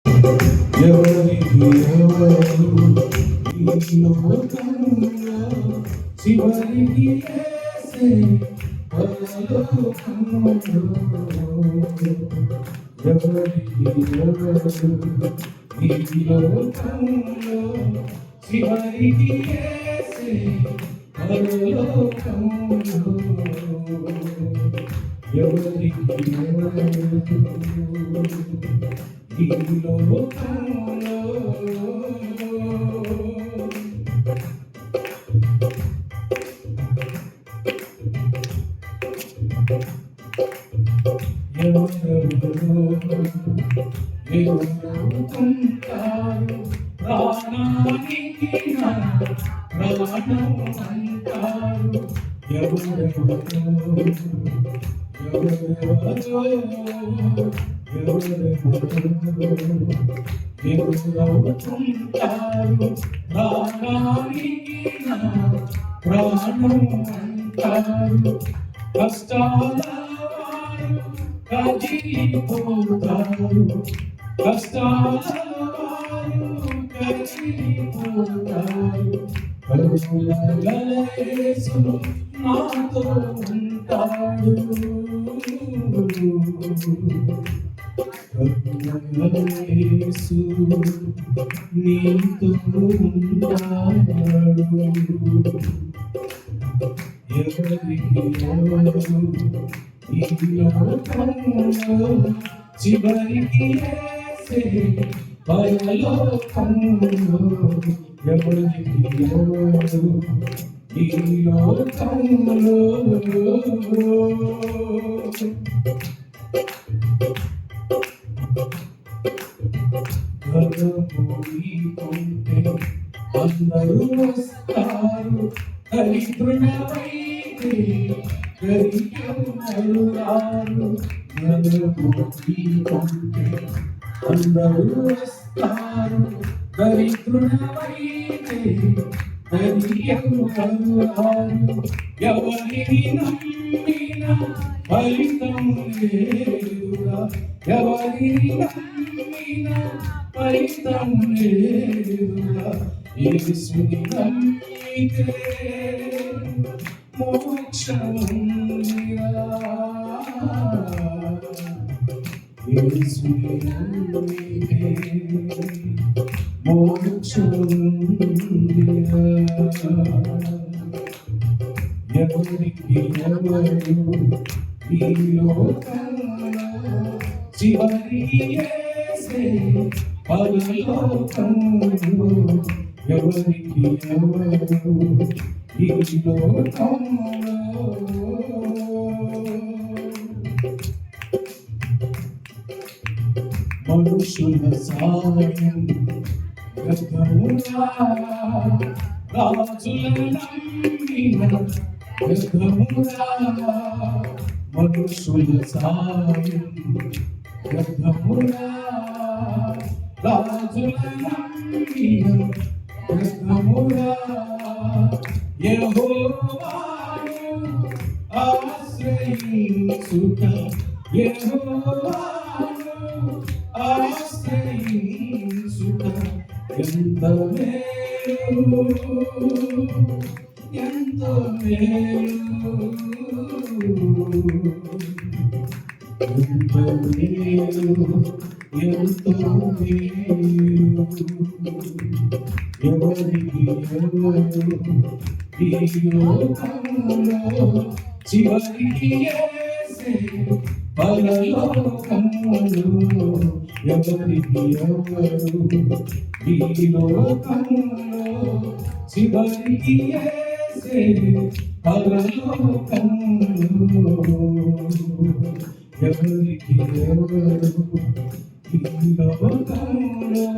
ఎవరికి ఎవరు ఈ లోకంలో చివరికి యేసే పరలోకములో. ఎవరికి ఎవరు ఈ లోకంలో చివరికి యేసే పరలోకములో. ఎవరికి ఎవరు ఈ లోకంలో. ఎవరుకుంటారు ప్రాణానికి ప్రాణం అంటారు. ఎవరెవరో ఎవరుకుంటారు ప్రాణానికి ప్రాణం అంటారు. కష్టాల కదిలిపోతారు, కష్టాల కదిలిపోతారు. కరుణగల యేసు నాతో ఉంటాడు, కరుణగల యేసు నీతో ఉంటాడు. ఎవరికి ఎవరు ఈ లోకంలో చివరికి యేసే పరలోకములో. ఎవరికి ఎవరు ఈ లోకంలో. గర్వమూడిపోతే అందరూ వస్తారు, దరిద్రుడవైతే దరిద్రులు రారు. గర్వమూడిపోతే అందరూ వస్తారు, దరిద్రుడవైతే దరిద్రులు రారు. ఎవరిని నమ్మిన ఫలితం లేదురా, ఎవరిని నమ్మిన ఫలితం లేదురా. యేసుని నమ్మితే మోక్షముందిరా, యేసుని నమ్మితే మోక్షముందిరా. ఎవరికి ఎవరు ఈ లోకంలో చివరికి యేసే పరలోకములో. ఎవరికి ఎవరు ఈ లోకంలో. మనుషుల సాయం వ్యర్థమురా, రాజుల నమ్మిన వ్యర్థమురా. మనుషుల సాయం వ్యర్థమురా, రాజుల నమ్మిన వ్యర్థమురా. యెహోవాను ఆశ్రయించుట, యెహోవాను ఆశ్రయించుట ఎంత మేలు, ఎంత మేలు, ఎంత మేలు, ఎంతో మేలు. ఎవరికి ఎవరు ఈ లోకంలో చివరికి యేసే పరలోకములో. ఎవరికి ఎవరు ఈ లోకంలో చివరికి యేసే పరలోకములో. ఎవరికి ఎవరు ఈ లోకంలో.